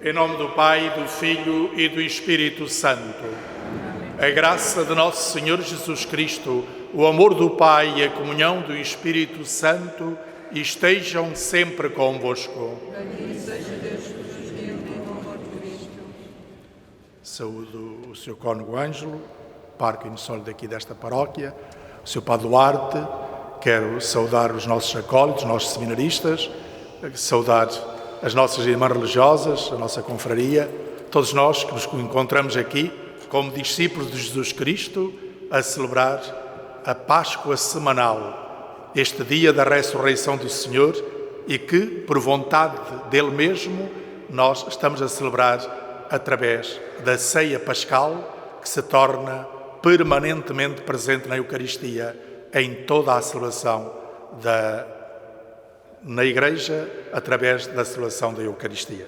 Em nome do Pai, do Filho e do Espírito Santo. A graça de nosso Senhor Jesus Cristo, o amor do Pai e a comunhão do Espírito Santo estejam sempre convosco. Bendito seja Deus que nos uniu no amor de Cristo. Saúdo o Sr. Cônego Ângelo, parco insólito daqui desta paróquia, o Sr. Padre Duarte. Quero saudar os nossos acólitos, os nossos seminaristas, saudar as nossas irmãs religiosas, a nossa confraria, todos nós que nos encontramos aqui como discípulos de Jesus Cristo a celebrar a Páscoa semanal, este dia da ressurreição do Senhor e que, por vontade dele mesmo, nós estamos a celebrar através da ceia pascal que se torna permanentemente presente na Eucaristia em toda a celebração na Igreja, através da celebração da Eucaristia.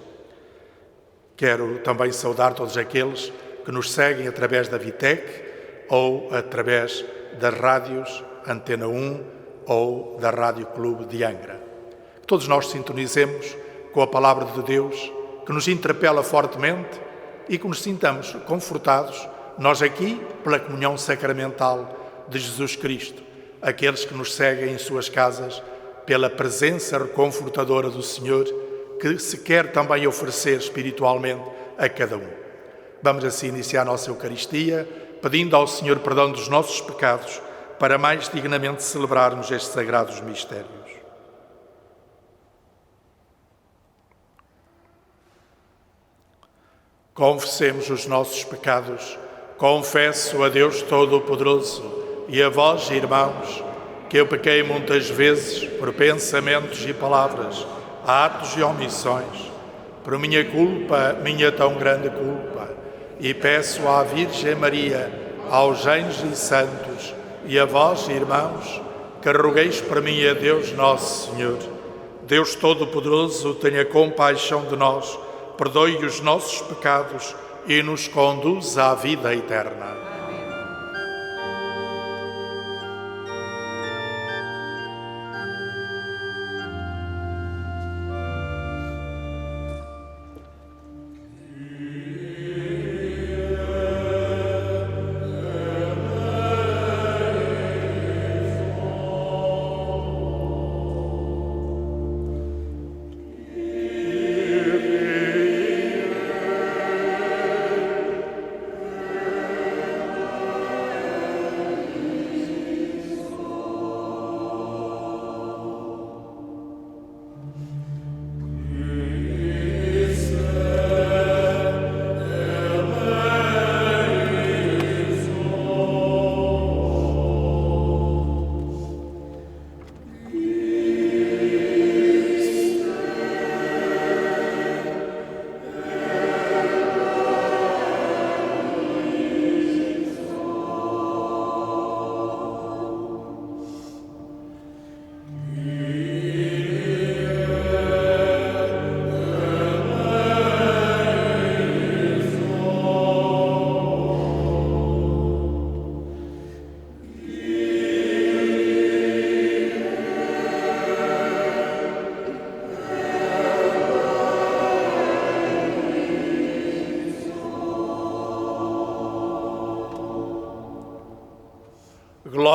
Quero também saudar todos aqueles que nos seguem através da Vitec ou através das rádios Antena 1 ou da Rádio Clube de Angra. Todos nós sintonizemos com a Palavra de Deus, que nos interpela fortemente e que nos sintamos confortados, nós aqui, pela comunhão sacramental de Jesus Cristo, aqueles que nos seguem em suas casas, pela presença reconfortadora do Senhor, que se quer também oferecer espiritualmente a cada um. Vamos assim iniciar a nossa Eucaristia, pedindo ao Senhor perdão dos nossos pecados, para mais dignamente celebrarmos estes sagrados mistérios. Confessemos os nossos pecados. Confesso a Deus Todo-Poderoso e a vós, irmãos, que eu pequei muitas vezes por pensamentos e palavras, atos e omissões, por minha culpa, minha tão grande culpa, e peço à Virgem Maria, aos anjos e santos, e a vós, irmãos, que rogueis por mim a Deus Nosso Senhor. Deus Todo-Poderoso, tenha compaixão de nós, perdoe os nossos pecados e nos conduza à vida eterna.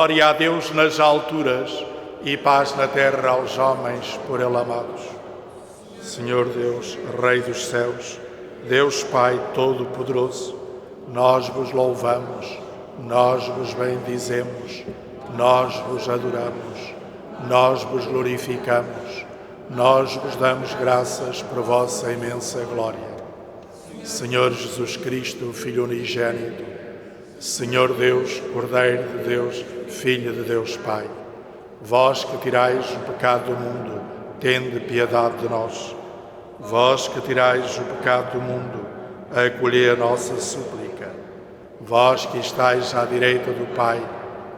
Glória a Deus nas alturas e paz na terra aos homens por Ele amados. Senhor Deus, Rei dos céus, Deus Pai Todo-Poderoso, nós vos louvamos, nós vos bendizemos, nós vos adoramos, nós vos glorificamos, nós vos damos graças por vossa imensa glória. Senhor Jesus Cristo, Filho unigênito, Senhor Deus, Cordeiro de Deus, Filho de Deus Pai, vós que tirais o pecado do mundo, tende piedade de nós. Vós que tirais o pecado do mundo, acolhei a nossa súplica. Vós que estáis à direita do Pai,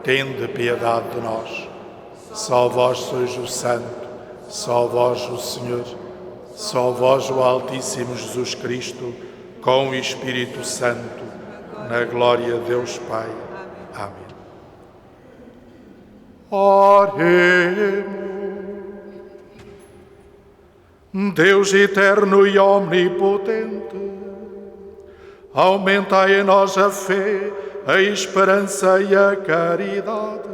tende piedade de nós. Só vós sois o Santo, só vós o Senhor, só vós o Altíssimo Jesus Cristo, com o Espírito Santo, na glória de Deus Pai. Amém. Oremos. Deus eterno e omnipotente, aumentai em nós a fé, a esperança e a caridade,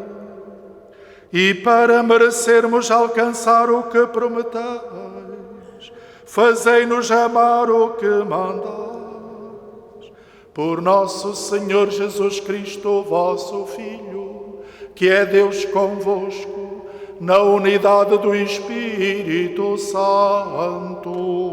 e para merecermos alcançar o que prometais, fazei-nos amar o que mandais. Por nosso Senhor Jesus Cristo, vosso Filho, que é Deus convosco, na unidade do Espírito Santo.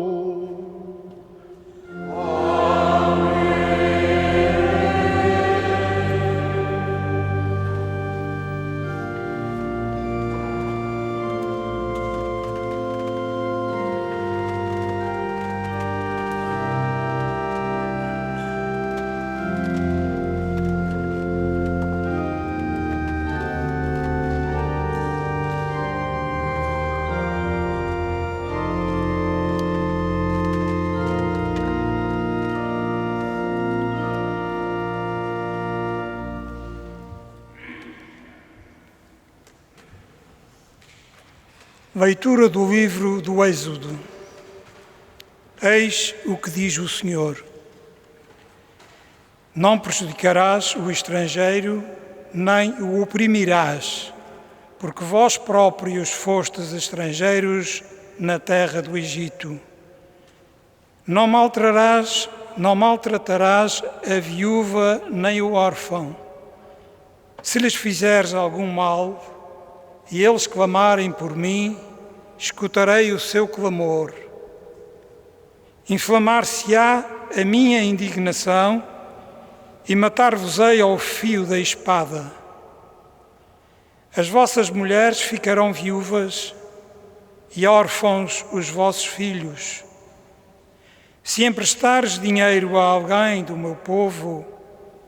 Leitura do livro do Êxodo. Eis o que diz o Senhor: não prejudicarás o estrangeiro, nem o oprimirás, porque vós próprios fostes estrangeiros na terra do Egito. Não maltratarás a viúva nem o órfão. Se lhes fizeres algum mal, e eles clamarem por mim, escutarei o seu clamor. Inflamar-se-á a minha indignação e matar-vos-ei ao fio da espada. As vossas mulheres ficarão viúvas e órfãos os vossos filhos. Se emprestares dinheiro a alguém do meu povo,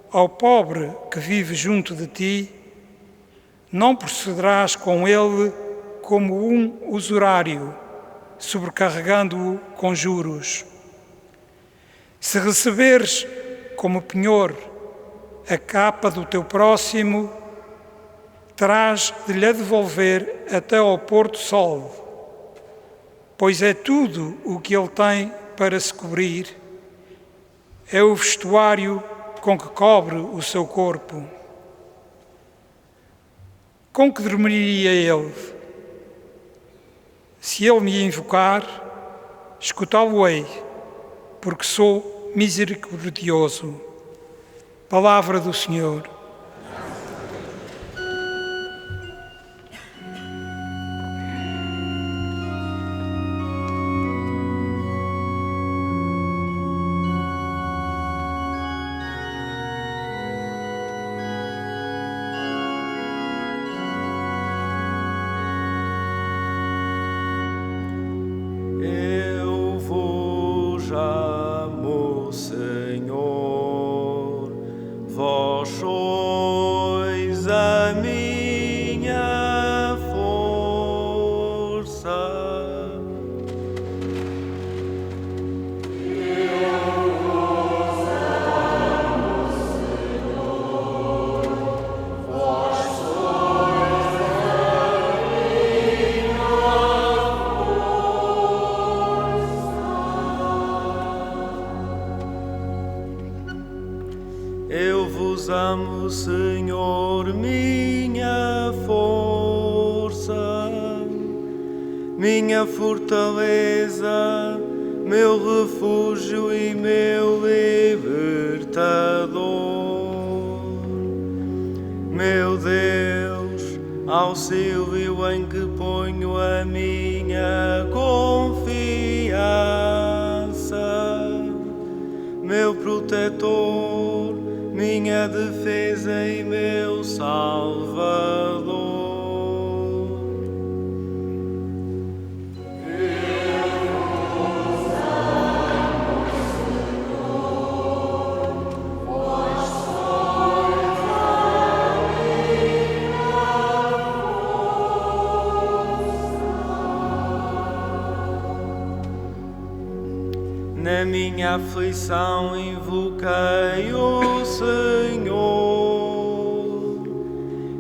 ao pobre que vive junto de ti, não procederás com ele como um usurário, sobrecarregando-o com juros. Se receberes como penhor a capa do teu próximo, terás de lhe devolver até ao pôr-do-sol, pois é tudo o que ele tem para se cobrir, é o vestuário com que cobre o seu corpo. Com que dormiria ele? Se ele me invocar, escutá-lo-ei, porque sou misericordioso. Palavra do Senhor. Eu vos amo, Senhor, minha força, minha fortaleza, meu refúgio e meu libertador. Meu Deus, auxílio em que ponho a minha confiança, meu protetor, minha defesa e meu Salvador. Na minha aflição invoquei o Senhor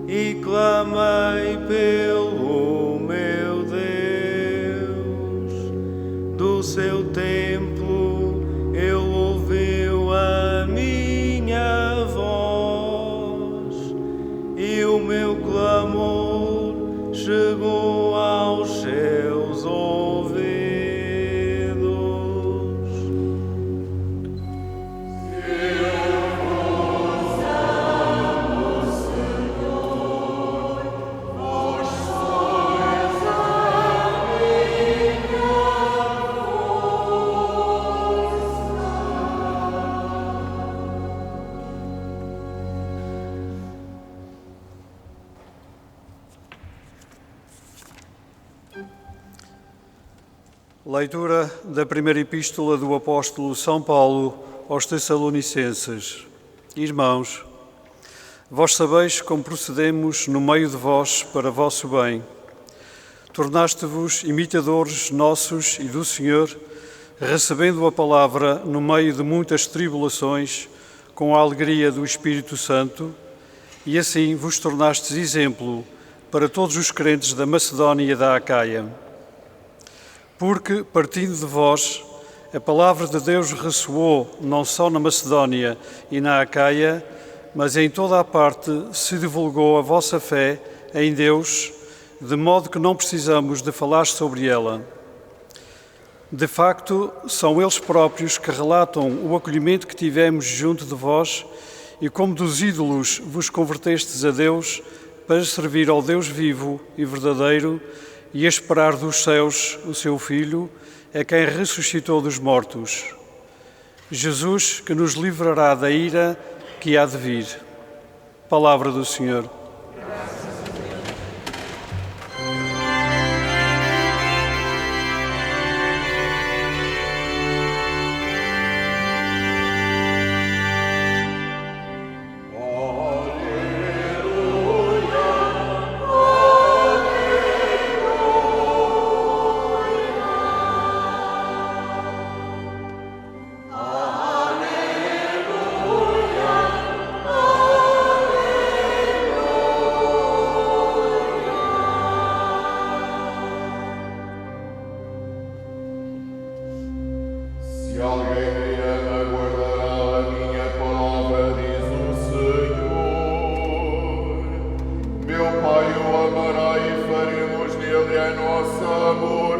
e clamei pelo meu Deus. o meu clamor chegou aos seus ouvidos. Leitura da primeira epístola do apóstolo São Paulo aos Tessalonicenses. Irmãos, vós sabeis como procedemos no meio de vós para vosso bem. Tornaste-vos imitadores nossos e do Senhor, recebendo a palavra no meio de muitas tribulações, com a alegria do Espírito Santo, e assim vos tornastes exemplo para todos os crentes da Macedónia e da Acaia. Porque, partindo de vós, a palavra de Deus ressoou não só na Macedónia e na Acaia, mas em toda a parte se divulgou a vossa fé em Deus, de modo que não precisamos de falar sobre ela. De facto, são eles próprios que relatam o acolhimento que tivemos junto de vós e como dos ídolos vos convertestes a Deus para servir ao Deus vivo e verdadeiro e a esperar dos céus o seu Filho, é quem ressuscitou dos mortos. Jesus, que nos livrará da ira que há de vir. Palavra do Senhor. Se alguém me ama, guardará a minha palavra, diz o Senhor. Meu Pai o amará e faremos nele a nossa morada.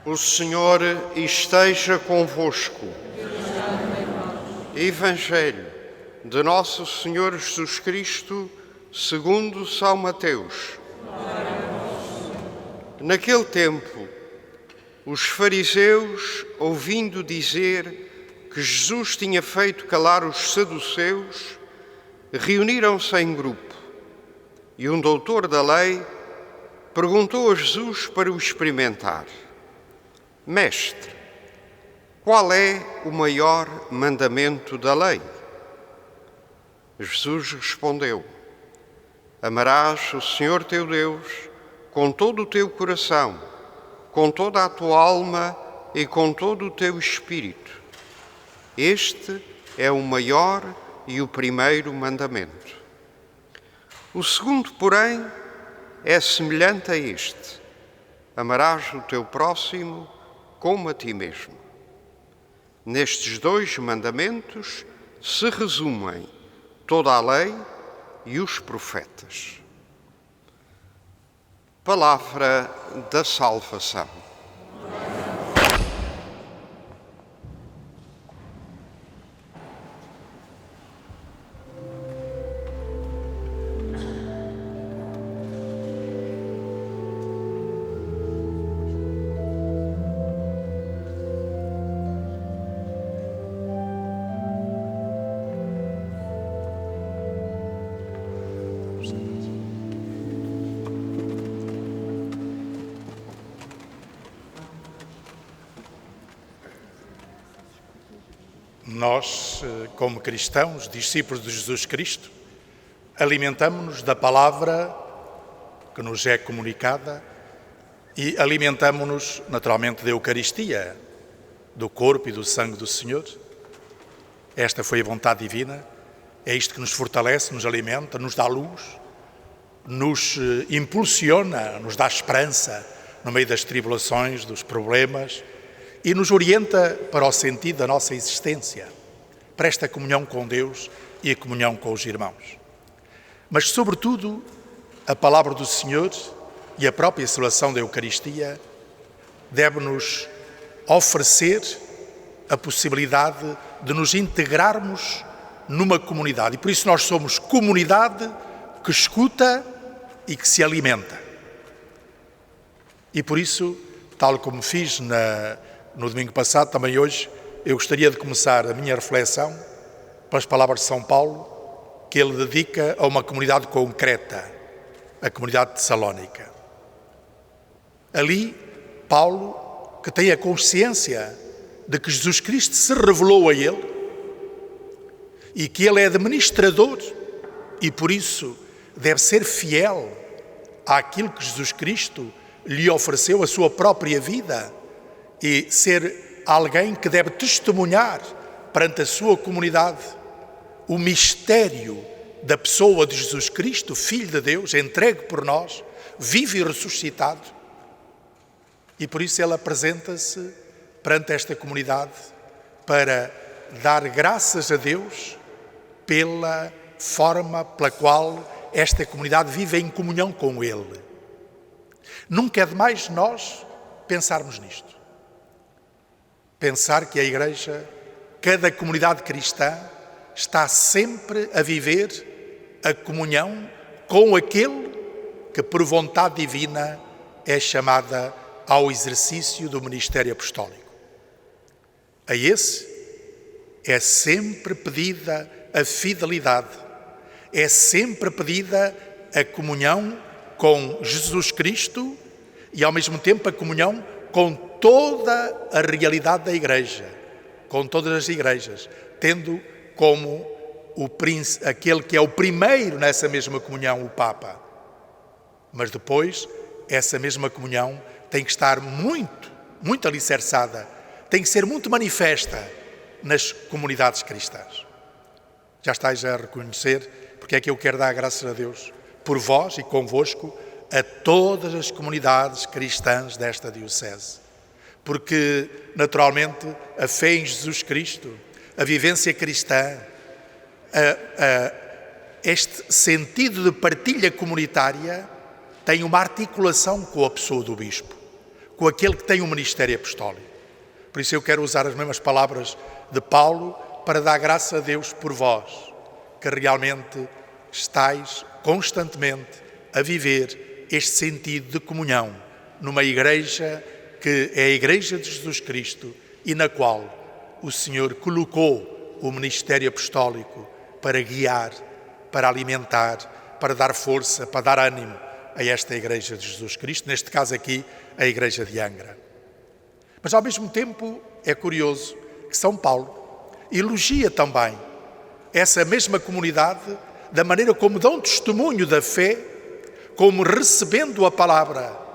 O Senhor esteja convosco. Evangelho de Nosso Senhor Jesus Cristo, segundo São Mateus. Naquele tempo, os fariseus, ouvindo dizer que Jesus tinha feito calar os saduceus, reuniram-se em grupo. E um doutor da lei perguntou a Jesus para o experimentar: Mestre, qual é o maior mandamento da lei? Jesus respondeu: Amarás o Senhor teu Deus com todo o teu coração, com toda a tua alma e com todo o teu espírito. Este é o maior e o primeiro mandamento. O segundo, porém, é semelhante a este: amarás o teu próximo como a ti mesmo. Nestes dois mandamentos se resumem toda a lei e os profetas. Palavra da salvação. Nós, como cristãos, discípulos de Jesus Cristo, alimentamo-nos da palavra que nos é comunicada e alimentamo-nos naturalmente da Eucaristia, do corpo e do sangue do Senhor. Esta foi a vontade divina, é isto que nos fortalece, nos alimenta, nos dá luz, nos impulsiona, nos dá esperança no meio das tribulações, dos problemas e nos orienta para o sentido da nossa existência, para esta comunhão com Deus e a comunhão com os irmãos. Mas, sobretudo, a palavra do Senhor e a própria celebração da Eucaristia deve-nos oferecer a possibilidade de nos integrarmos numa comunidade. E por isso nós somos comunidade que escuta e que se alimenta. E por isso, tal como fiz no domingo passado, também hoje, eu gostaria de começar a minha reflexão pelas palavras de São Paulo, que ele dedica a uma comunidade concreta, a comunidade de Salónica. Ali, Paulo, que tem a consciência de que Jesus Cristo se revelou a ele e que ele é administrador e, por isso, deve ser fiel àquilo que Jesus Cristo lhe ofereceu, a sua própria vida, e ser alguém que deve testemunhar perante a sua comunidade o mistério da pessoa de Jesus Cristo, Filho de Deus, entregue por nós, vivo e ressuscitado. E por isso ele apresenta-se perante esta comunidade para dar graças a Deus pela forma pela qual esta comunidade vive em comunhão com Ele. Nunca é demais nós pensarmos nisto. Pensar que a Igreja, cada comunidade cristã, está sempre a viver a comunhão com aquele que, por vontade divina, é chamada ao exercício do ministério apostólico. A esse é sempre pedida a fidelidade, é sempre pedida a comunhão com Jesus Cristo e, ao mesmo tempo, a comunhão com toda a realidade da Igreja, com todas as igrejas, tendo como aquele que é o primeiro nessa mesma comunhão, o Papa. Mas depois, essa mesma comunhão tem que estar muito alicerçada, tem que ser muito manifesta nas comunidades cristãs. Já estáis a reconhecer porque é que eu quero dar graças a Deus por vós e convosco a todas as comunidades cristãs desta diocese. Porque, naturalmente, a fé em Jesus Cristo, a vivência cristã, este sentido de partilha comunitária tem uma articulação com a pessoa do Bispo, com aquele que tem um ministério apostólico. Por isso eu quero usar as mesmas palavras de Paulo para dar graça a Deus por vós, que realmente estáis constantemente a viver este sentido de comunhão numa igreja que é a Igreja de Jesus Cristo e na qual o Senhor colocou o ministério apostólico para guiar, para alimentar, para dar força, para dar ânimo a esta Igreja de Jesus Cristo, neste caso aqui, a Igreja de Angra. Mas, ao mesmo tempo, é curioso que São Paulo elogia também essa mesma comunidade da maneira como dão testemunho da fé, como recebendo a palavra,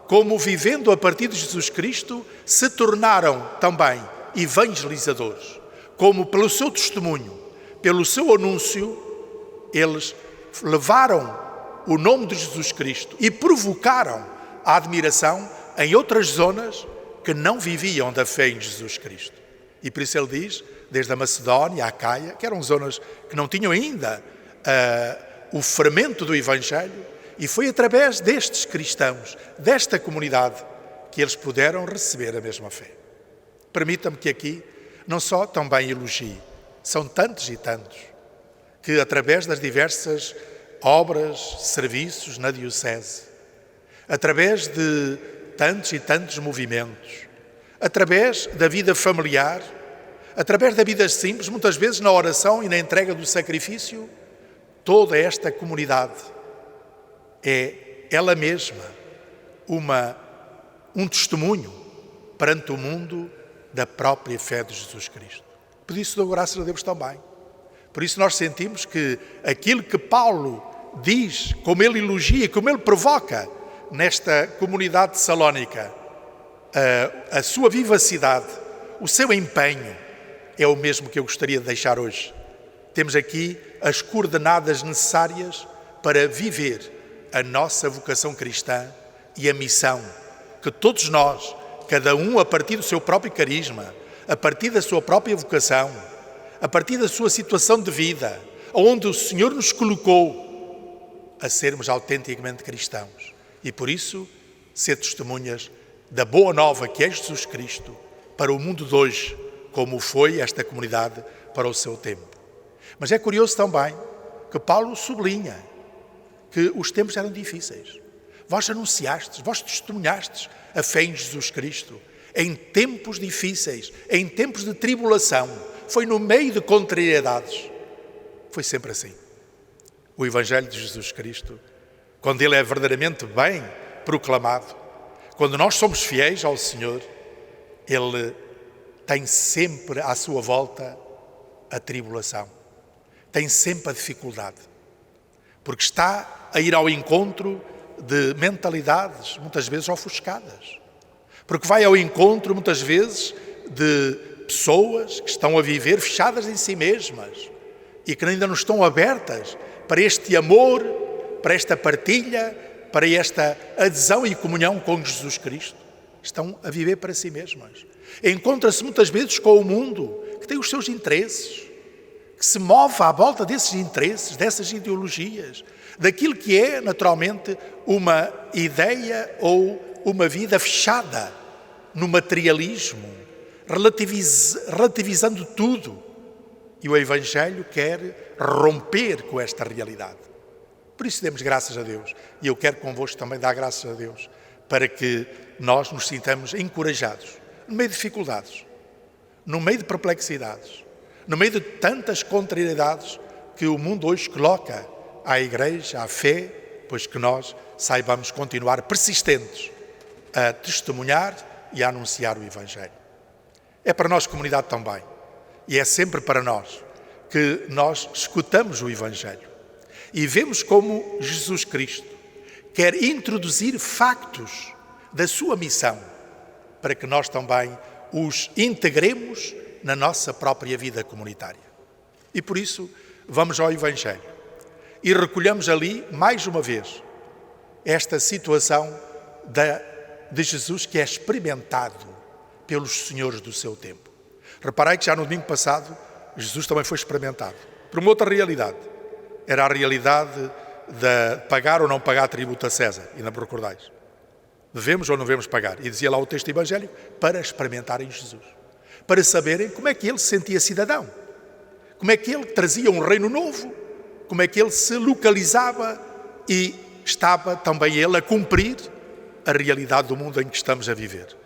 como vivendo a partir de Jesus Cristo, se tornaram também evangelizadores, como pelo seu testemunho, pelo seu anúncio, eles levaram o nome de Jesus Cristo e provocaram a admiração em outras zonas que não viviam da fé em Jesus Cristo. E por isso ele diz, desde a Macedónia, a Acaia, que eram zonas que não tinham ainda o fermento do Evangelho, e foi através destes cristãos, desta comunidade, que eles puderam receber a mesma fé. Permita-me que aqui não só também elogie, são tantos e tantos, que através das diversas obras, serviços na Diocese, através de tantos e tantos movimentos, através da vida familiar, através da vida simples, muitas vezes na oração e na entrega do sacrifício, toda esta comunidade é ela mesma um testemunho perante o mundo da própria fé de Jesus Cristo. Por isso dou graças a Deus também. Por isso nós sentimos que aquilo que Paulo diz, como ele elogia, como ele provoca, nesta comunidade de Salónica, a sua vivacidade, o seu empenho, é o mesmo que eu gostaria de deixar hoje. Temos aqui as coordenadas necessárias para viver a nossa vocação cristã e a missão que todos nós, cada um a partir do seu próprio carisma, a partir da sua própria vocação, a partir da sua situação de vida, onde o Senhor nos colocou a sermos autenticamente cristãos. E por isso, ser testemunhas da boa nova que é Jesus Cristo para o mundo de hoje, como foi esta comunidade para o seu tempo. Mas é curioso também que Paulo sublinha que os tempos eram difíceis. Vós anunciastes, vós testemunhastes a fé em Jesus Cristo em tempos difíceis, em tempos de tribulação. Foi no meio de contrariedades. Foi sempre assim. O Evangelho de Jesus Cristo, quando ele é verdadeiramente bem proclamado, quando nós somos fiéis ao Senhor, ele tem sempre à sua volta a tribulação, tem sempre a dificuldade, porque está a ir ao encontro de mentalidades muitas vezes ofuscadas, porque vai ao encontro muitas vezes de pessoas que estão a viver fechadas em si mesmas e que ainda não estão abertas para este amor, para esta partilha, para esta adesão e comunhão com Jesus Cristo. Estão a viver para si mesmas. Encontra-se muitas vezes com o mundo que tem os seus interesses, que se move à volta desses interesses, dessas ideologias, daquilo que é naturalmente uma ideia ou uma vida fechada no materialismo, relativizando tudo. E o Evangelho quer romper com esta realidade. Por isso demos graças a Deus. E eu quero convosco também dar graças a Deus para que nós nos sintamos encorajados no meio de dificuldades, no meio de perplexidades, no meio de tantas contrariedades que o mundo hoje coloca à Igreja, à fé, pois que nós saibamos continuar persistentes a testemunhar e a anunciar o Evangelho. É para nós, comunidade, também. E é sempre para nós que nós escutamos o Evangelho e vemos como Jesus Cristo quer introduzir factos da sua missão para que nós também os integremos na nossa própria vida comunitária. E por isso vamos ao Evangelho e recolhamos ali, mais uma vez, esta situação de Jesus que é experimentado pelos senhores do seu tempo. Reparei que já no domingo passado Jesus também foi experimentado por uma outra realidade. Era a realidade de pagar ou não pagar tributo a César, e não me recordais. Devemos ou não devemos pagar? E dizia lá o texto evangélico, para experimentarem Jesus. Para saberem como é que ele se sentia cidadão. Como é que ele trazia um reino novo. Como é que ele se localizava e estava também ele a cumprir a realidade do mundo em que estamos a viver.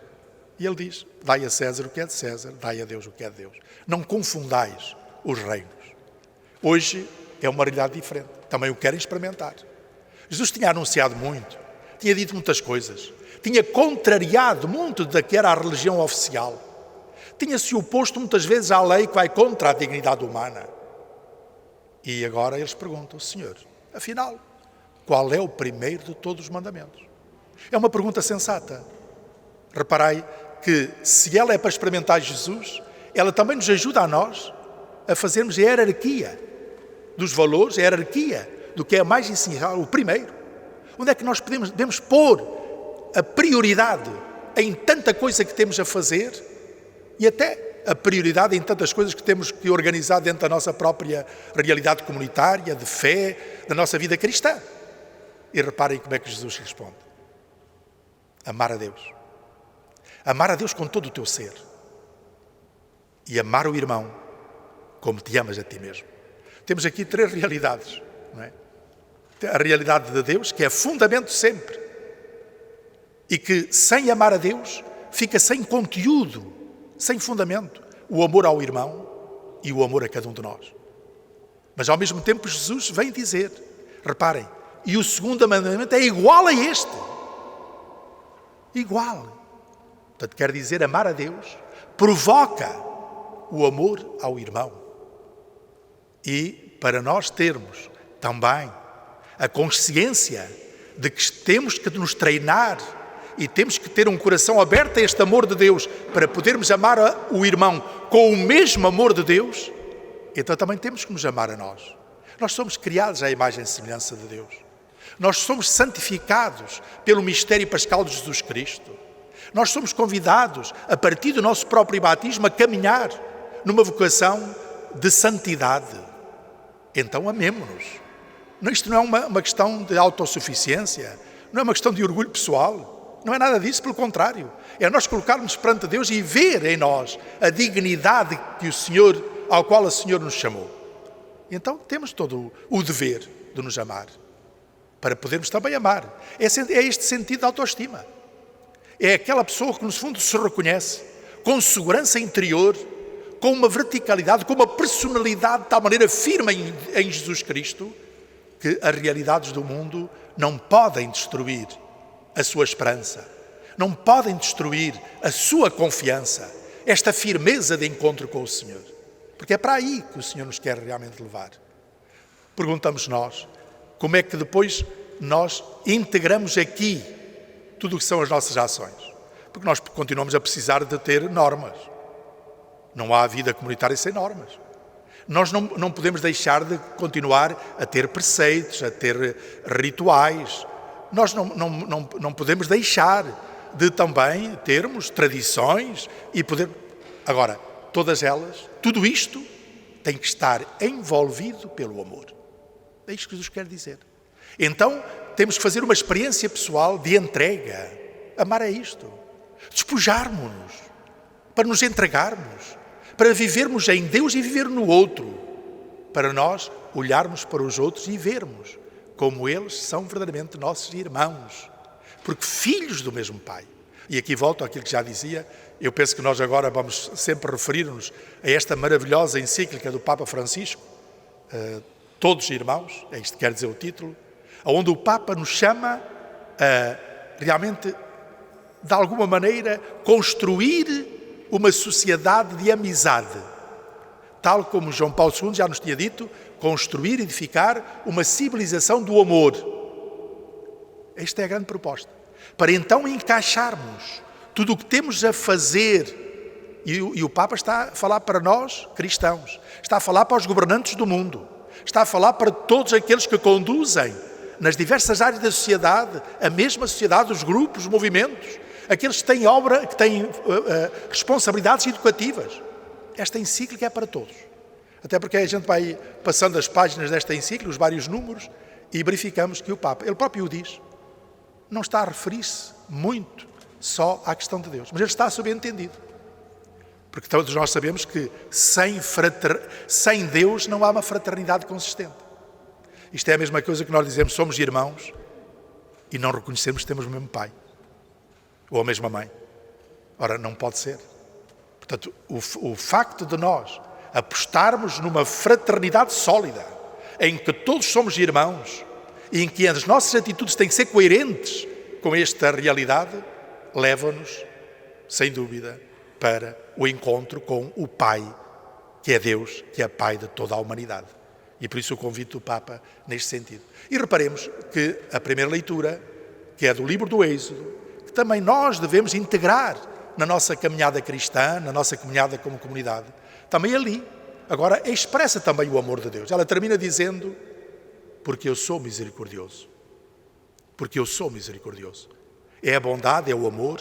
E ele diz, dai a César o que é de César, dai a Deus o que é de Deus. Não confundais os reinos. Hoje é uma realidade diferente. Também o querem experimentar. Jesus tinha anunciado muito, tinha dito muitas coisas, tinha contrariado muito da que era a religião oficial, tinha-se oposto muitas vezes à lei que vai contra a dignidade humana. E agora eles perguntam, Senhor, afinal, qual é o primeiro de todos os mandamentos? É uma pergunta sensata. Reparai que se ela é para experimentar Jesus, ela também nos ajuda a nós a fazermos a hierarquia dos valores, a hierarquia do que é mais essencial, o primeiro. Onde é que nós devemos pôr a prioridade em tanta coisa que temos a fazer e até a prioridade em tantas coisas que temos que organizar dentro da nossa própria realidade comunitária, de fé, da nossa vida cristã. E reparem como é que Jesus responde. Amar a Deus. Amar a Deus com todo o teu ser. E amar o irmão como te amas a ti mesmo. Temos aqui três realidades, não é? A realidade de Deus, que é fundamento sempre. E que sem amar a Deus fica sem conteúdo, sem fundamento. O amor ao irmão e o amor a cada um de nós. Mas ao mesmo tempo Jesus vem dizer, reparem, e o segundo mandamento é igual a este. Igual. Portanto, quer dizer, amar a Deus provoca o amor ao irmão. E para nós termos também a consciência de que temos que nos treinar e temos que ter um coração aberto a este amor de Deus para podermos amar o irmão com o mesmo amor de Deus, então também temos que nos amar a nós. Nós somos criados à imagem e semelhança de Deus. Nós somos santificados pelo mistério pascal de Jesus Cristo. Nós somos convidados, a partir do nosso próprio batismo, a caminhar numa vocação de santidade. Então amemo-nos. Isto não é uma questão de autossuficiência, não é uma questão de orgulho pessoal, não é nada disso, pelo contrário. É nós colocarmos perante Deus e ver em nós a dignidade ao qual o Senhor nos chamou. Então temos todo o dever de nos amar, para podermos também amar. É este sentido de autoestima. É aquela pessoa que, no fundo, se reconhece com segurança interior, com uma verticalidade, com uma personalidade de tal maneira firme em Jesus Cristo, que as realidades do mundo não podem destruir a sua esperança, não podem destruir a sua confiança, esta firmeza de encontro com o Senhor. Porque é para aí que o Senhor nos quer realmente levar. Perguntamos nós, como é que depois nós integramos aqui tudo o que são as nossas ações? Porque nós continuamos a precisar de ter normas. Não há vida comunitária sem normas. Nós não podemos deixar de continuar a ter preceitos, a ter rituais. Nós não podemos deixar de também termos tradições e poder... Agora, todas elas, tudo isto tem que estar envolvido pelo amor. É isto que Jesus quer dizer. Então, temos que fazer uma experiência pessoal de entrega. Amar é isto. Despojarmos-nos, para nos entregarmos, para vivermos em Deus e viver no outro, para nós olharmos para os outros e vermos como eles são verdadeiramente nossos irmãos, porque filhos do mesmo Pai. E aqui volto àquilo que já dizia, eu penso que nós agora vamos sempre referir-nos a esta maravilhosa encíclica do Papa Francisco, Todos Irmãos, é isto que quer dizer o título, onde o Papa nos chama a realmente, de alguma maneira, construir uma sociedade de amizade, tal como João Paulo II já nos tinha dito, construir, edificar uma civilização do amor. Esta é a grande proposta. Para então encaixarmos tudo o que temos a fazer, e o Papa está a falar para nós, cristãos, está a falar para os governantes do mundo, está a falar para todos aqueles que conduzem nas diversas áreas da sociedade, a mesma sociedade, os grupos, os movimentos, aqueles que têm responsabilidades educativas. Esta encíclica é para todos. Até porque a gente vai passando as páginas desta encíclica, os vários números, e verificamos que o Papa, ele próprio o diz, não está a referir-se muito só à questão de Deus, mas ele está subentendido. Porque todos nós sabemos que sem Deus não há uma fraternidade consistente. Isto é a mesma coisa que nós dizemos, somos irmãos, e não reconhecemos que temos o mesmo pai, ou a mesma mãe. Ora, não pode ser. Portanto, o facto de nós apostarmos numa fraternidade sólida, em que todos somos irmãos, e em que as nossas atitudes têm que ser coerentes com esta realidade, leva-nos, sem dúvida, para o encontro com o Pai, que é Deus, que é Pai de toda a humanidade. E por isso o convite do Papa neste sentido. E reparemos que a primeira leitura, que é do livro do Êxodo, que também nós devemos integrar na nossa caminhada cristã, na nossa caminhada como comunidade, também ali, agora expressa também o amor de Deus. Ela termina dizendo, porque eu sou misericordioso. Porque eu sou misericordioso. É a bondade, é o amor,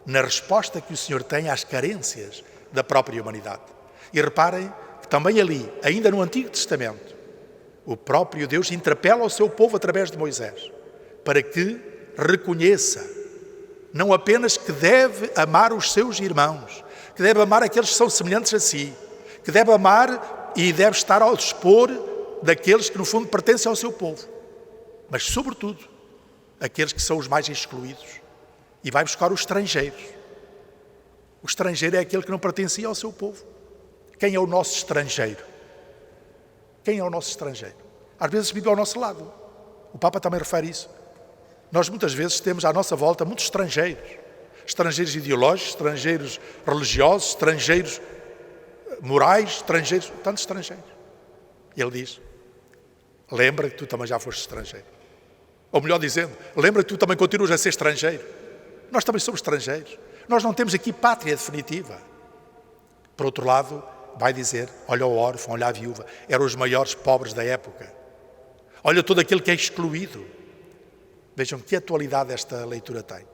na resposta que o Senhor tem às carências da própria humanidade. E reparem que também ali, ainda no Antigo Testamento, o próprio Deus interpela o seu povo através de Moisés, para que reconheça, não apenas que deve amar os seus irmãos, que deve amar aqueles que são semelhantes a si, que deve amar e deve estar ao dispor daqueles que no fundo pertencem ao seu povo, mas sobretudo aqueles que são os mais excluídos, e vai buscar os estrangeiros. O estrangeiro é aquele que não pertencia ao seu povo. Quem é o nosso estrangeiro? Quem é o nosso estrangeiro? Às vezes vive ao nosso lado. O Papa também refere isso. Nós muitas vezes temos à nossa volta muitos estrangeiros. Estrangeiros ideológicos, estrangeiros religiosos, estrangeiros morais, estrangeiros, tantos estrangeiros. E ele diz, lembra que tu também já foste estrangeiro. Ou melhor dizendo, lembra que tu também continuas a ser estrangeiro. Nós também somos estrangeiros. Nós não temos aqui pátria definitiva. Por outro lado, vai dizer, olha o órfão, olha a viúva, eram os maiores pobres da época. Olha todo aquele que é excluído. Vejam que atualidade esta leitura tem.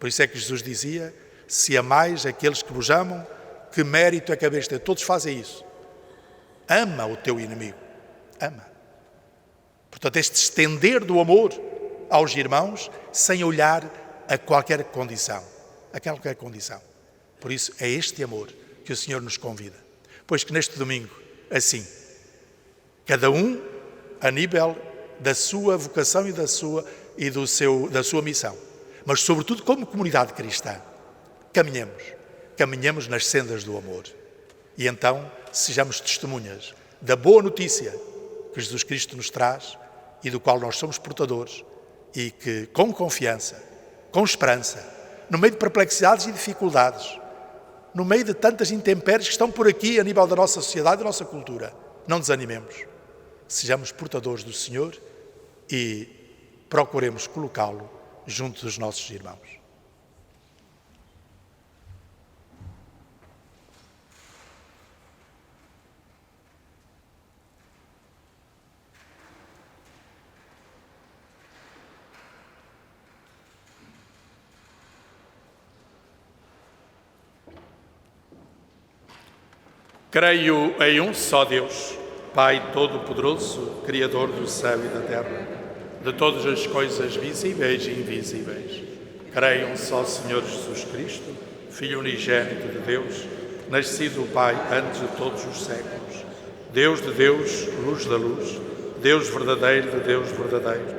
Por isso é que Jesus dizia, se amais aqueles que vos amam, que mérito é que haveis de ter? Todos fazem isso. Ama o teu inimigo. Ama. Portanto, este estender do amor aos irmãos sem olhar a qualquer condição. A qualquer condição. Por isso, é este amor que o Senhor nos convida. Pois que neste domingo, assim, cada um a nível da sua vocação e da sua missão, mas sobretudo como comunidade cristã, caminhemos nas sendas do amor. E então sejamos testemunhas da boa notícia que Jesus Cristo nos traz e do qual nós somos portadores e que com confiança, com esperança, no meio de perplexidades e dificuldades, no meio de tantas intempéries que estão por aqui a nível da nossa sociedade e da nossa cultura, não desanimemos. Sejamos portadores do Senhor e procuremos colocá-lo junto dos nossos irmãos. Creio em um só Deus, Pai Todo-Poderoso, Criador do céu e da terra, de todas as coisas visíveis e invisíveis. Creio em um só Senhor Jesus Cristo, Filho unigênito de Deus, nascido do Pai antes de todos os séculos. Deus de Deus, luz da luz, Deus verdadeiro de Deus verdadeiro,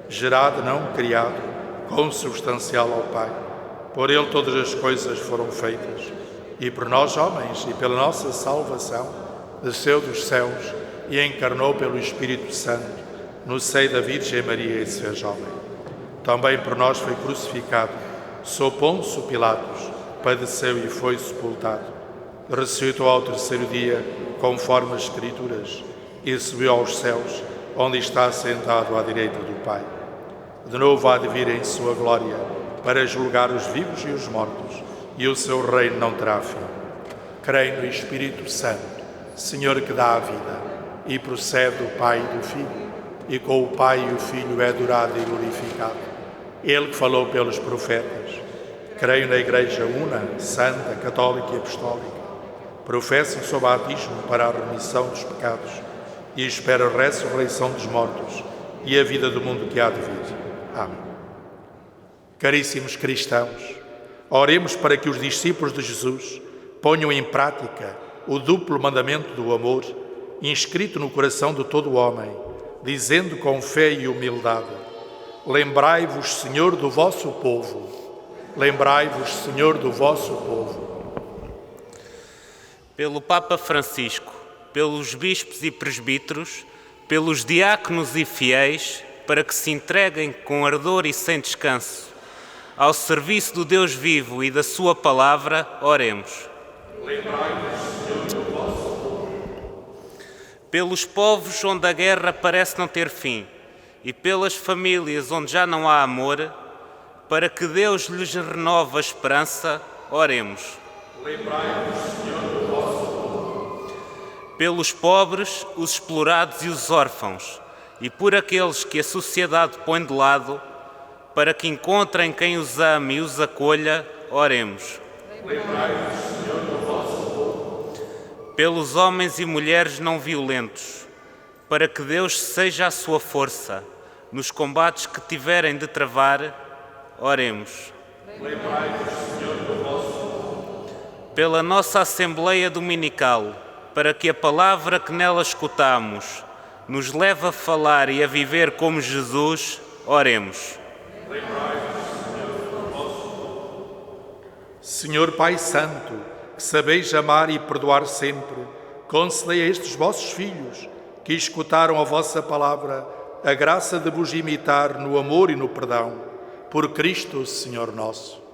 gerado, não criado, consubstancial ao Pai. Por Ele todas as coisas foram feitas, e por nós homens, e pela nossa salvação, desceu dos céus e encarnou pelo Espírito Santo, no seio da Virgem Maria e se fez homem. Também por nós foi crucificado, sob Pôncio Pilatos, padeceu e foi sepultado. Ressuscitou ao terceiro dia, conforme as Escrituras, e subiu aos céus, onde está sentado à direita do Pai. De novo há de vir em sua glória, para julgar os vivos e os mortos, e o seu reino não terá fim. Creio no Espírito Santo, Senhor que dá a vida, e procede do Pai e do Filho, e com o Pai e o Filho é adorado e glorificado. Ele que falou pelos profetas. Creio na Igreja una, santa, católica e apostólica. Professo o batismo para a remissão dos pecados e espero a ressurreição dos mortos e a vida do mundo que há de vir. Amém. Caríssimos cristãos, oremos para que os discípulos de Jesus ponham em prática o duplo mandamento do amor, inscrito no coração de todo homem, dizendo com fé e humildade: lembrai-vos, Senhor, do vosso povo. Lembrai-vos, Senhor, do vosso povo. Pelo Papa Francisco, pelos bispos e presbíteros, pelos diáconos e fiéis, para que se entreguem com ardor e sem descanso ao serviço do Deus vivo e da sua palavra, oremos. Lembrai-vos, Senhor, do vosso povo. Pelos povos onde a guerra parece não ter fim e pelas famílias onde já não há amor, para que Deus lhes renove a esperança, oremos. Lembrai-vos, Senhor, do vosso povo. Pelos pobres, os explorados e os órfãos, e por aqueles que a sociedade põe de lado, para que encontrem quem os ame e os acolha, oremos. Lembrai-vos, Senhor, do vosso povo. Pelos homens e mulheres não violentos, para que Deus seja a sua força nos combates que tiverem de travar, oremos. Lembrai-vos, Senhor, do vosso povo. Pela nossa Assembleia Dominical, para que a palavra que nela escutamos nos leve a falar e a viver como Jesus, oremos. Lembrai-vos, Senhor, do vosso povo. Senhor Pai Santo, que sabeis amar e perdoar sempre, concedei a estes vossos filhos, que escutaram a vossa palavra, a graça de vos imitar no amor e no perdão. Por Cristo, Senhor nosso.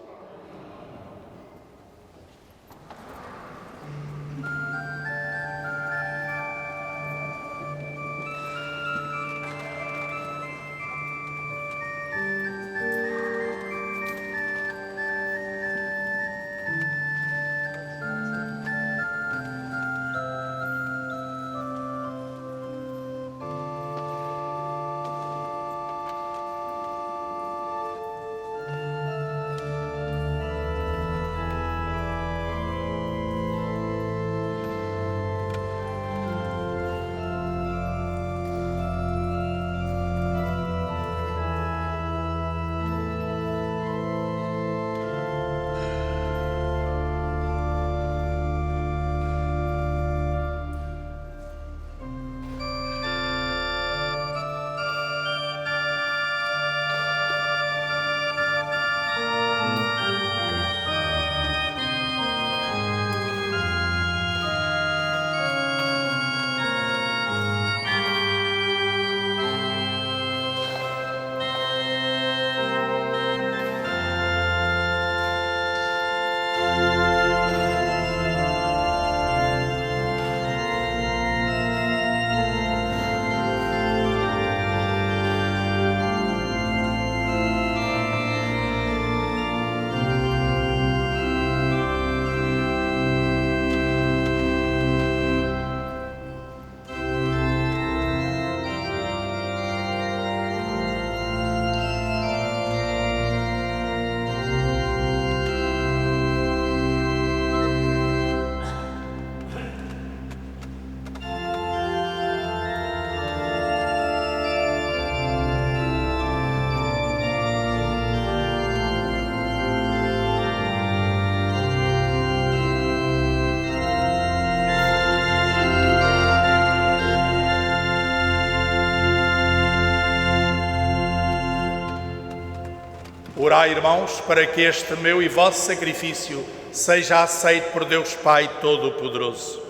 Orai, irmãos, para que este meu e vosso sacrifício seja aceito por Deus Pai Todo-Poderoso.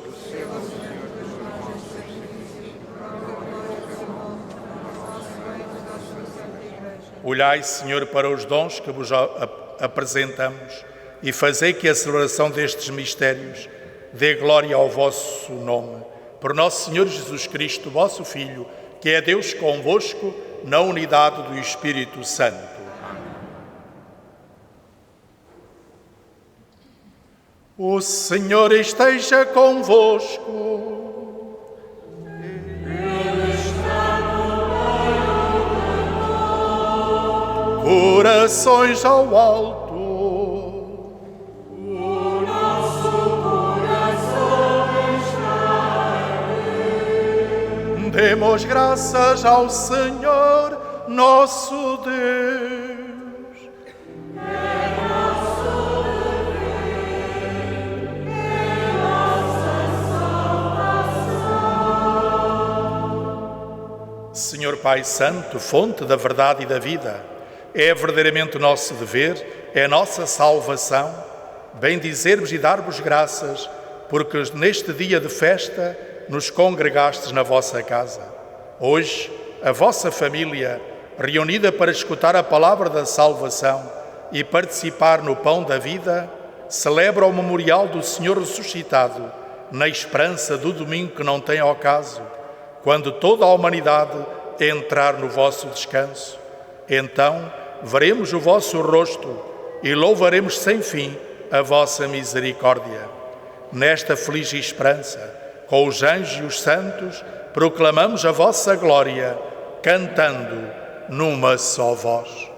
Olhai, Senhor, para os dons que vos apresentamos e fazei que a celebração destes mistérios dê glória ao vosso nome. Por nosso Senhor Jesus Cristo, vosso Filho, que é Deus convosco, na unidade do Espírito Santo. O Senhor esteja convosco. Ele está no meio do Corações ao alto. O nosso coração está em Deus. Demos graças ao Senhor, nosso Deus. Senhor Pai Santo, fonte da verdade e da vida, é verdadeiramente o nosso dever, é a nossa salvação, bendizer-vos e dar-vos graças, porque neste dia de festa nos congregastes na vossa casa. Hoje, a vossa família, reunida para escutar a palavra da salvação e participar no pão da vida, celebra o memorial do Senhor ressuscitado, na esperança do domingo que não tem ocaso, quando toda a humanidade entrar no vosso descanso. Então veremos o vosso rosto e louvaremos sem fim a vossa misericórdia. Nesta feliz esperança, com os anjos e os santos, proclamamos a vossa glória, cantando numa só voz.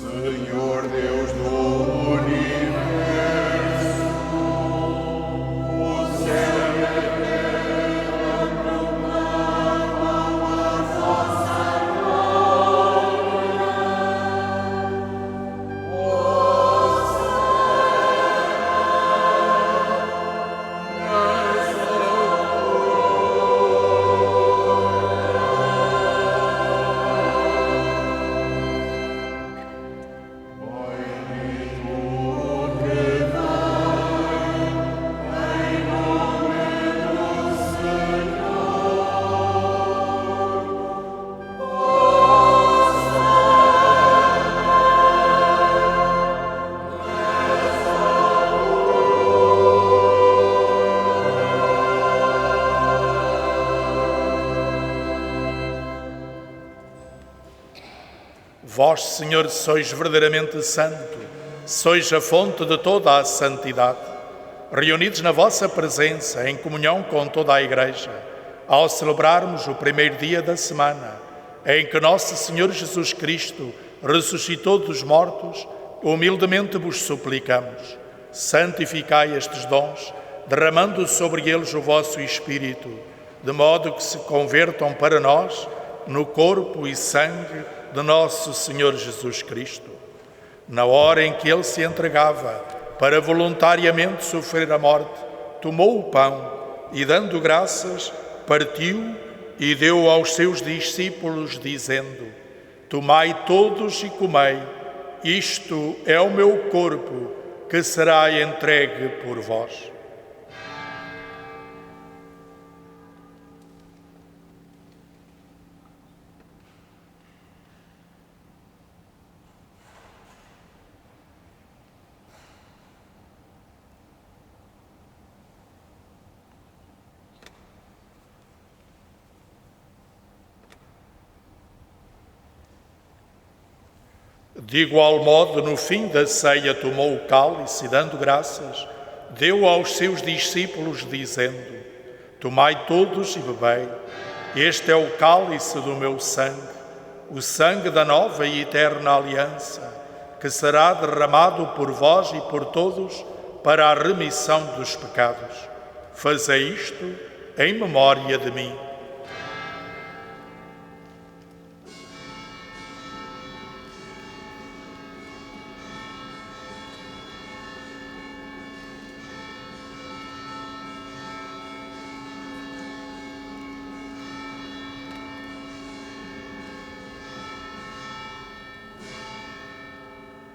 Senhor Deus do universo, o céu e a terra proclamam a vossa glória. Vós, Senhor, sois verdadeiramente santo, sois a fonte de toda a santidade. Reunidos na vossa presença, em comunhão com toda a Igreja, ao celebrarmos o primeiro dia da semana, em que nosso Senhor Jesus Cristo ressuscitou dos mortos, humildemente vos suplicamos, santificai estes dons, derramando sobre eles o vosso Espírito, de modo que se convertam para nós no corpo e sangue de nosso Senhor Jesus Cristo. Na hora em que Ele se entregava para voluntariamente sofrer a morte, tomou o pão e, dando graças, partiu e deu aos seus discípulos, dizendo: Tomai todos e comei, isto é o meu corpo, que será entregue por vós. De igual modo, no fim da ceia, tomou o cálice e, dando graças, deu aos seus discípulos, dizendo: Tomai todos e bebei, este é o cálice do meu sangue, o sangue da nova e eterna aliança, que será derramado por vós e por todos para a remissão dos pecados. Fazei isto em memória de mim.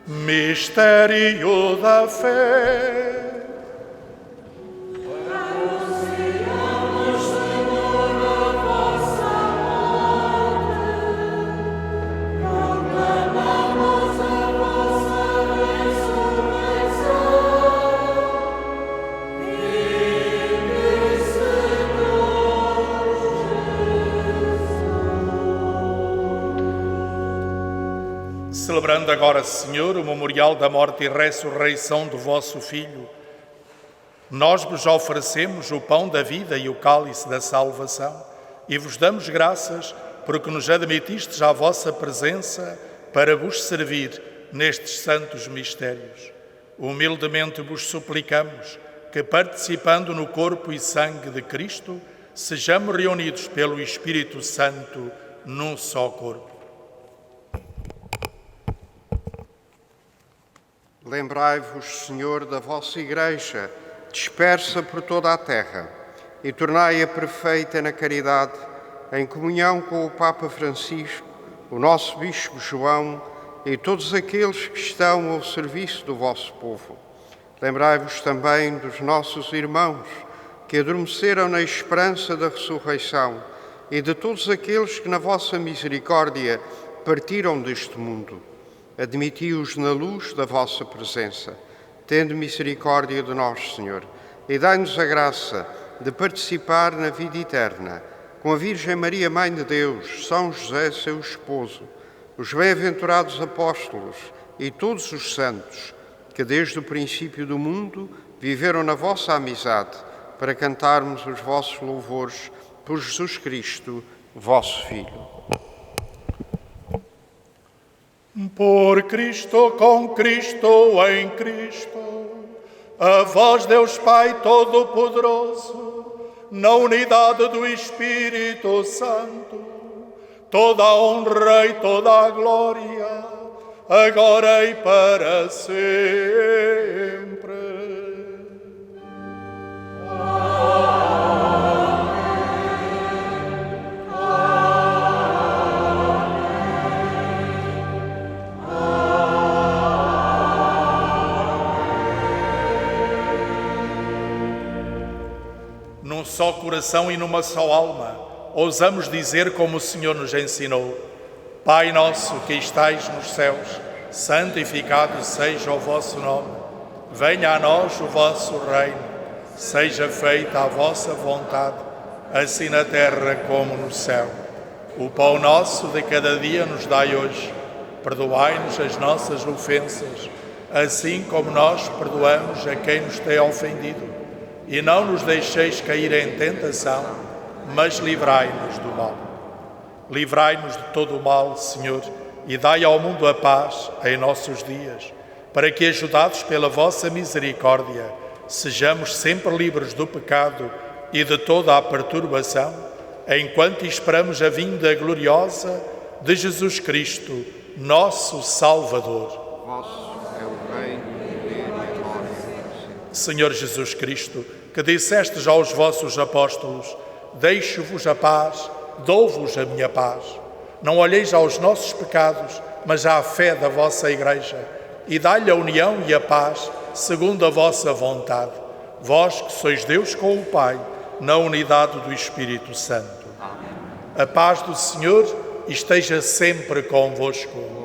Mistério da fé. Celebrando agora, Senhor, o memorial da morte e ressurreição do vosso Filho, nós vos oferecemos o pão da vida e o cálice da salvação e vos damos graças porque nos admitistes à vossa presença para vos servir nestes santos mistérios. Humildemente vos suplicamos que, participando no corpo e sangue de Cristo, sejamos reunidos pelo Espírito Santo num só corpo. Lembrai-vos, Senhor, da vossa Igreja, dispersa por toda a terra, e tornai-a perfeita na caridade, em comunhão com o Papa Francisco, o nosso Bispo João e todos aqueles que estão ao serviço do vosso povo. Lembrai-vos também dos nossos irmãos que adormeceram na esperança da ressurreição e de todos aqueles que, na vossa misericórdia, partiram deste mundo. Admiti-os na luz da vossa presença. Tende misericórdia de nós, Senhor, e dai-nos a graça de participar na vida eterna, com a Virgem Maria, Mãe de Deus, São José, seu esposo, os bem-aventurados apóstolos e todos os santos, que desde o princípio do mundo viveram na vossa amizade, para cantarmos os vossos louvores por Jesus Cristo, vosso Filho. Por Cristo, com Cristo, em Cristo, a vós, Deus Pai Todo-Poderoso, na unidade do Espírito Santo, toda a honra e toda a glória, agora e para sempre. Num só coração e numa só alma, ousamos dizer como o Senhor nos ensinou: Pai nosso que estais nos céus, santificado seja o vosso nome. Venha a nós o vosso reino. Seja feita a vossa vontade, assim na terra como no céu. O pão nosso de cada dia nos dai hoje. Perdoai-nos as nossas ofensas, assim como nós perdoamos a quem nos tem ofendido. E não nos deixeis cair em tentação, mas livrai-nos do mal. Livrai-nos de todo o mal, Senhor, e dai ao mundo a paz em nossos dias, para que, ajudados pela vossa misericórdia, sejamos sempre livres do pecado e de toda a perturbação, enquanto esperamos a vinda gloriosa de Jesus Cristo, nosso Salvador. Vosso é o reino, o poder e a glória para sempre. Senhor Jesus Cristo, que dissestes aos vossos apóstolos: deixo-vos a paz, dou-vos a minha paz. Não olheis aos nossos pecados, mas à fé da vossa Igreja, e dai-lhe a união e a paz, segundo a vossa vontade. Vós que sois Deus com o Pai, na unidade do Espírito Santo. Amém. A paz do Senhor esteja sempre convosco.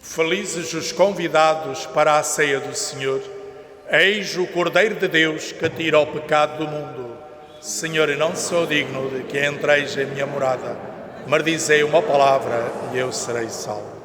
Felizes os convidados para a ceia do Senhor. Eis o Cordeiro de Deus que tira o pecado do mundo. Senhor, eu não sou digno de que entreis em minha morada, mas dizei uma palavra e eu serei salvo.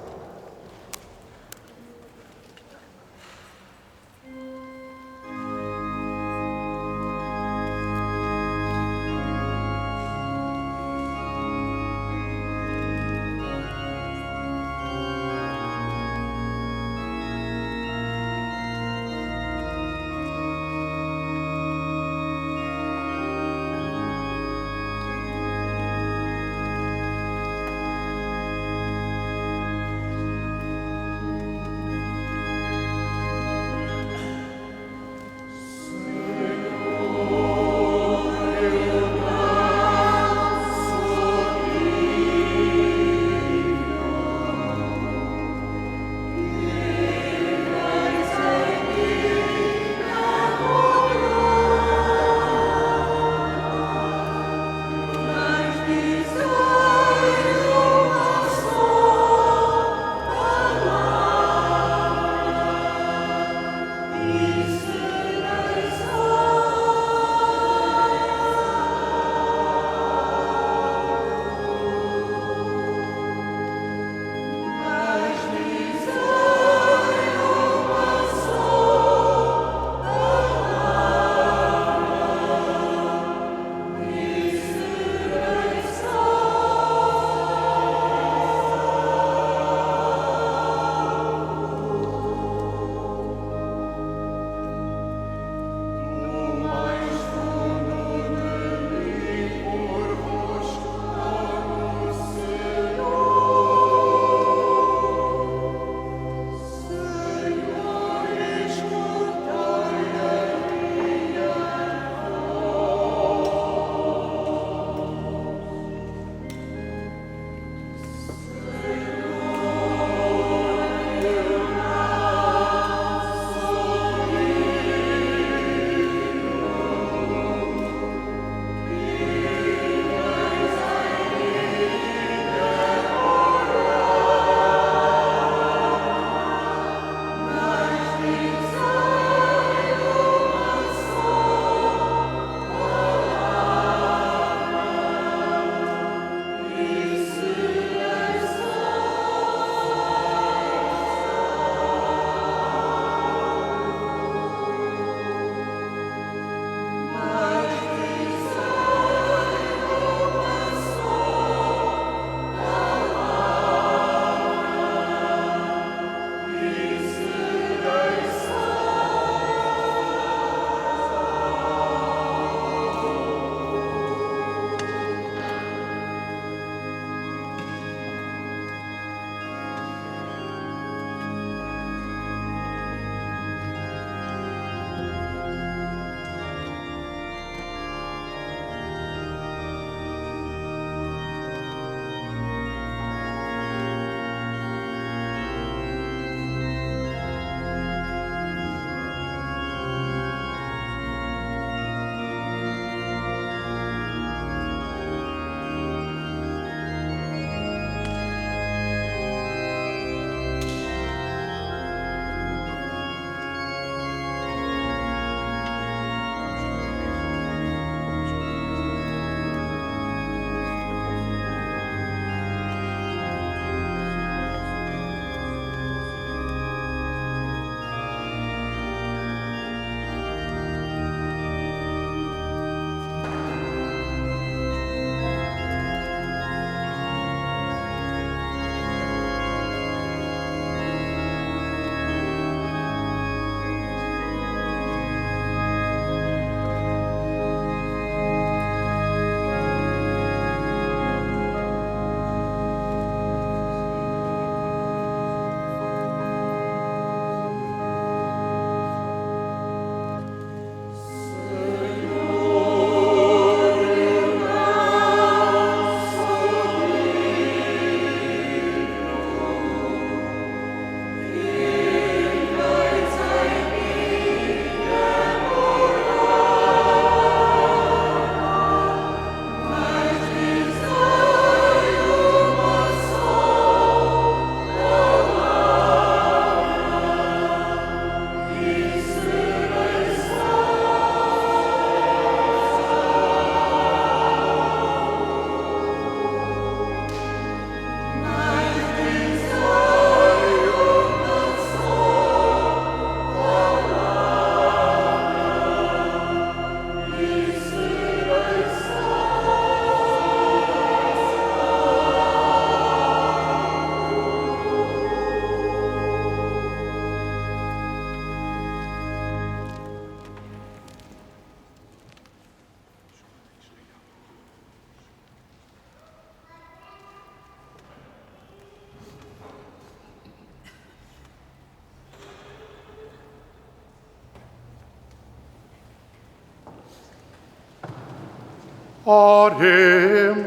Oremos.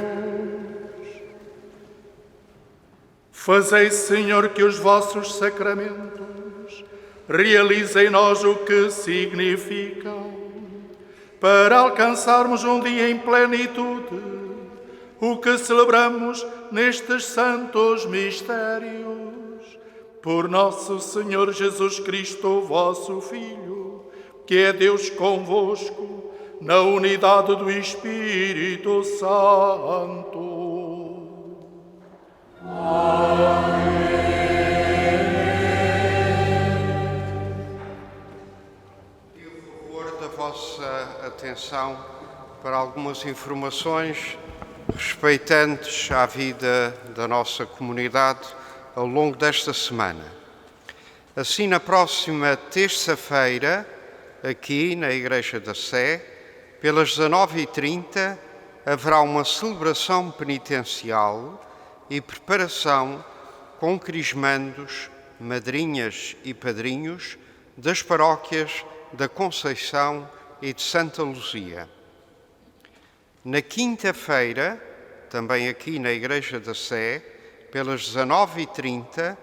Fazei, Senhor, que os vossos sacramentos realizem em nós o que significam, para alcançarmos um dia em plenitude o que celebramos nestes santos mistérios. Por nosso Senhor Jesus Cristo, vosso Filho, que é Deus convosco, na unidade do Espírito Santo. Tenho o favor da vossa atenção para algumas informações respeitantes à vida da nossa comunidade ao longo desta semana. Assim, na próxima terça-feira, aqui na Igreja da Sé, pelas 19h30, haverá uma celebração penitencial e preparação com crismandos, madrinhas e padrinhos das paróquias da Conceição e de Santa Luzia. Na quinta-feira, também aqui na Igreja da Sé, pelas 19h30,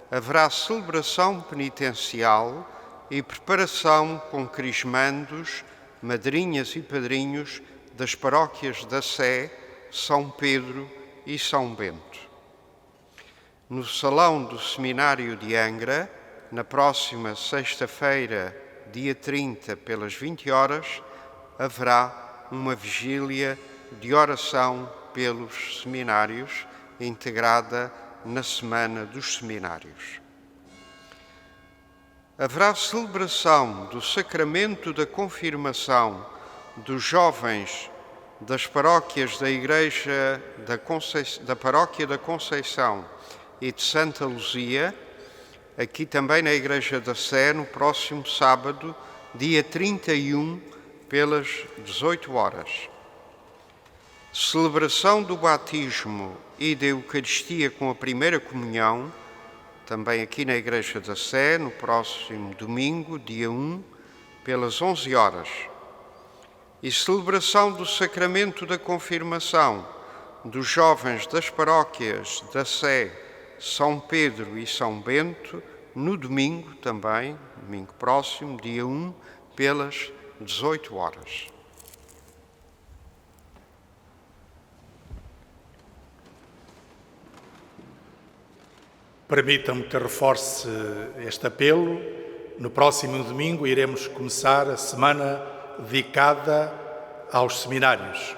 haverá celebração penitencial e preparação com crismandos, madrinhas e padrinhos das paróquias da Sé, São Pedro e São Bento. No Salão do Seminário de Angra, na próxima sexta-feira, dia 30, pelas 20 horas, haverá uma vigília de oração pelos seminários, integrada na Semana dos Seminários. Haverá celebração do Sacramento da Confirmação dos jovens das paróquias da Igreja da Paróquia da Conceição e de Santa Luzia, aqui também na Igreja da Sé, no próximo sábado, dia 31, pelas 18 horas. Celebração do batismo e da Eucaristia com a primeira comunhão, também aqui na Igreja da Sé, no próximo domingo, dia 1, pelas 11 horas. E celebração do Sacramento da Confirmação dos jovens das paróquias da Sé, São Pedro e São Bento, no domingo também, domingo próximo, dia 1, pelas 18 horas. Permitam-me que reforce este apelo. No próximo domingo iremos começar a semana dedicada aos seminários.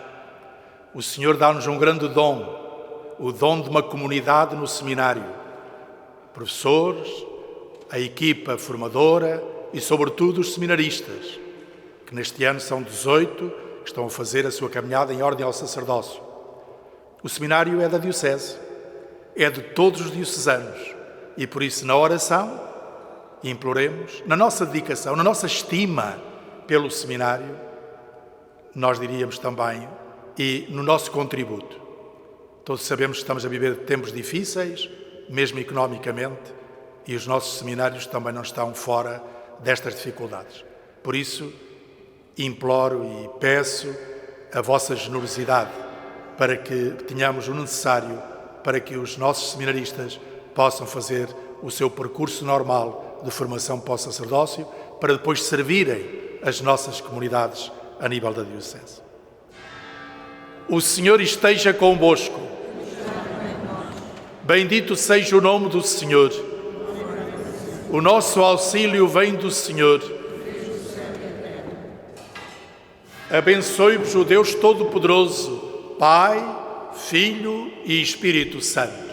O Senhor dá-nos um grande dom, o dom de uma comunidade no seminário. Professores, a equipa formadora e, sobretudo, os seminaristas, que neste ano são 18, que estão a fazer a sua caminhada em ordem ao sacerdócio. O seminário é da Diocese, é de todos os diocesanos e, por isso, na oração, imploremos, na nossa dedicação, na nossa estima pelo seminário, nós diríamos também, e no nosso contributo. Todos sabemos que estamos a viver tempos difíceis, mesmo economicamente, e os nossos seminários também não estão fora destas dificuldades. Por isso, imploro e peço a vossa generosidade para que tenhamos o necessário para que os nossos seminaristas possam fazer o seu percurso normal de formação para o sacerdócio, para depois servirem as nossas comunidades a nível da Diocese. O Senhor esteja convosco. Bendito seja o nome do Senhor. O nosso auxílio vem do Senhor. Abençoe-vos o Deus Todo-Poderoso, Pai, Filho e Espírito Santo.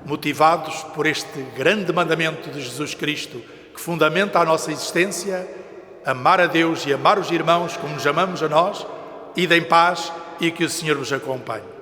Motivados por este grande mandamento de Jesus Cristo, que fundamenta a nossa existência, amar a Deus e amar os irmãos como nos amamos a nós, ide em paz e que o Senhor vos acompanhe.